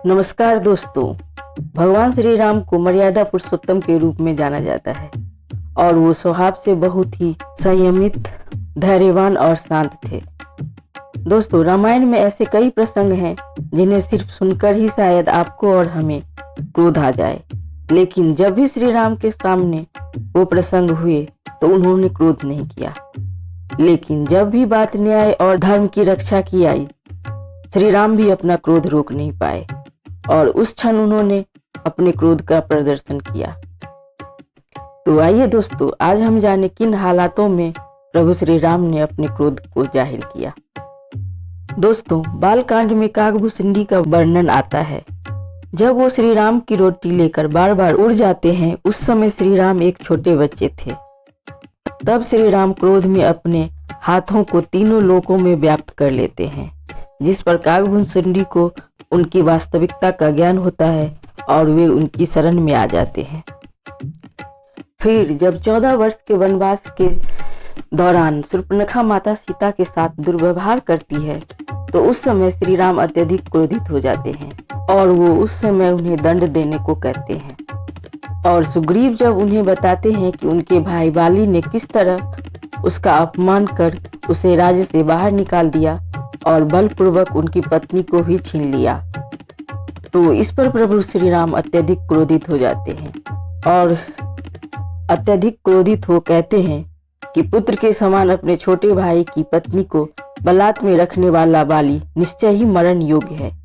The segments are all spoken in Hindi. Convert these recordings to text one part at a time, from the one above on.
नमस्कार दोस्तों। भगवान श्री राम को मर्यादा पुरुषोत्तम के रूप में जाना जाता है और वो स्वभाव से बहुत ही संयमित, धैर्यवान और शांत थे। दोस्तों, रामायण में ऐसे कई प्रसंग हैं जिन्हें सिर्फ सुनकर ही शायद आपको और हमें क्रोध आ जाए, लेकिन जब भी श्री राम के सामने वो प्रसंग हुए तो उन्होंने क्रोध नहीं किया। लेकिन जब भी बात न्याय और धर्म की रक्षा की आई, श्री राम भी अपना क्रोध रोक नहीं पाए और उस क्षण उन्होंने अपने क्रोध का प्रदर्शन किया। तो आइए दोस्तों, आज हम जाने किन हालातों में प्रभु श्री राम ने अपने क्रोध को जाहिर किया। दोस्तों, बालकांड में कागभूषुंडी का वर्णन आता है। जब वो श्री राम की रोटी लेकर बार बार उड़ जाते हैं, उस समय श्री राम एक छोटे बच्चे थे। तब श्री राम क्रोध में अपने हाथों को तीनों लोकों में व्याप्त कर लेते हैं, जिस पर कागभूषुंडी को उनकी वास्तविकता का ज्ञान होता है और वे उनकी शरण में आ जाते हैं। फिर जब 14 वर्ष के वनवास के दौरान शूर्पणखा माता सीता के साथ दुर्व्यवहार करती है, तो उस समय श्री राम अत्यधिक क्रोधित हो जाते हैं और वो उस समय उन्हें दंड देने को कहते हैं। और सुग्रीव जब उन्हें बताते हैं कि उनके भाई बाली ने किस तरह उसका अपमान कर उसे राज्य से बाहर निकाल दिया और बलपूर्वक उनकी पत्नी को भी छीन लिया, तो इस पर प्रभु श्री राम अत्यधिक क्रोधित हो जाते हैं और अत्यधिक क्रोधित हो कहते हैं कि पुत्र के समान अपने छोटे भाई की पत्नी को बलात् में रखने वाला बाली निश्चय ही मरण योग्य है।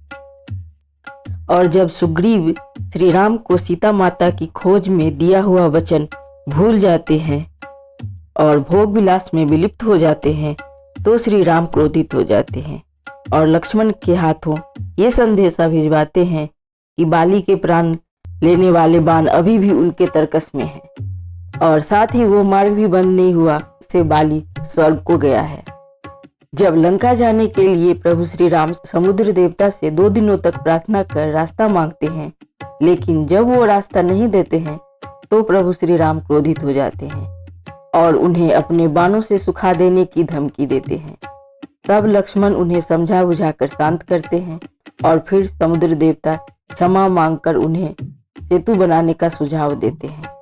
और जब सुग्रीव श्री राम को सीता माता की खोज में दिया हुआ वचन भूल जाते हैं और भोग विलास में विलिप्त हो जाते हैं, तो श्री राम क्रोधित हो जाते हैं और लक्ष्मण के हाथों ये संदेशा भिजवाते हैं कि बाली के प्राण लेने वाले बाण अभी भी उनके तरकस में हैं और साथ ही वो मार्ग भी बंद नहीं हुआ से बाली स्वर्ग को गया है। जब लंका जाने के लिए प्रभु श्री राम समुद्र देवता से 2 दिनों तक प्रार्थना कर रास्ता मांगते हैं, लेकिन जब वो रास्ता नहीं देते हैं तो प्रभु श्री राम क्रोधित हो जाते हैं और उन्हें अपने बाणों से सुखा देने की धमकी देते हैं। तब लक्ष्मण उन्हें समझा बुझाकर शांत करते हैं और फिर समुद्र देवता क्षमा मांगकर उन्हें सेतु बनाने का सुझाव देते हैं।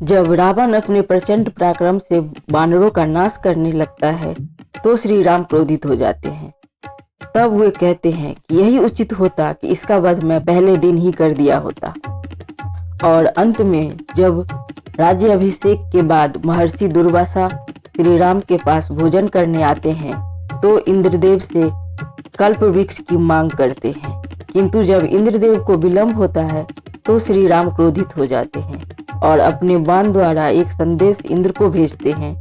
जब रावण अपने प्रचंड पराक्रम से वानरों का नाश करने लगता है, तो श्री राम क्रोधित हो जाते हैं। तब वे कहते हैं कि यही उचित होता कि इसका वध मैं पहले दिन ही कर दिया होता। और अंत में जब राज्य अभिषेक के बाद महर्षि दुर्वासा श्री राम के पास भोजन करने आते हैं, तो इंद्रदेव से कल्प वृक्ष की मांग करते हैं, किंतु जब इंद्रदेव को विलंब होता है तो श्री राम क्रोधित हो जाते हैं और अपने बाण द्वारा एक संदेश इंद्र को भेजते हैं।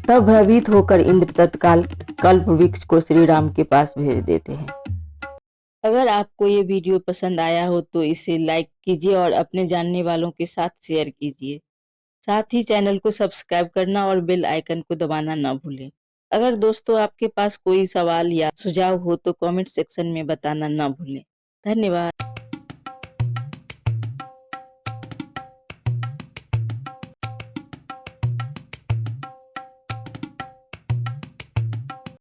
तब भयभीत होकर इंद्र तत्काल कल्प वृक्ष को श्री राम के पास भेज देते हैं। अगर आपको ये वीडियो पसंद आया हो तो इसे लाइक कीजिए और अपने जानने वालों के साथ शेयर कीजिए। साथ ही चैनल को सब्सक्राइब करना और बेल आइकन को दबाना ना भूलें। अगर दोस्तों आपके पास कोई सवाल या सुझाव हो तो कमेंट सेक्शन में बताना ना भूलें। धन्यवाद।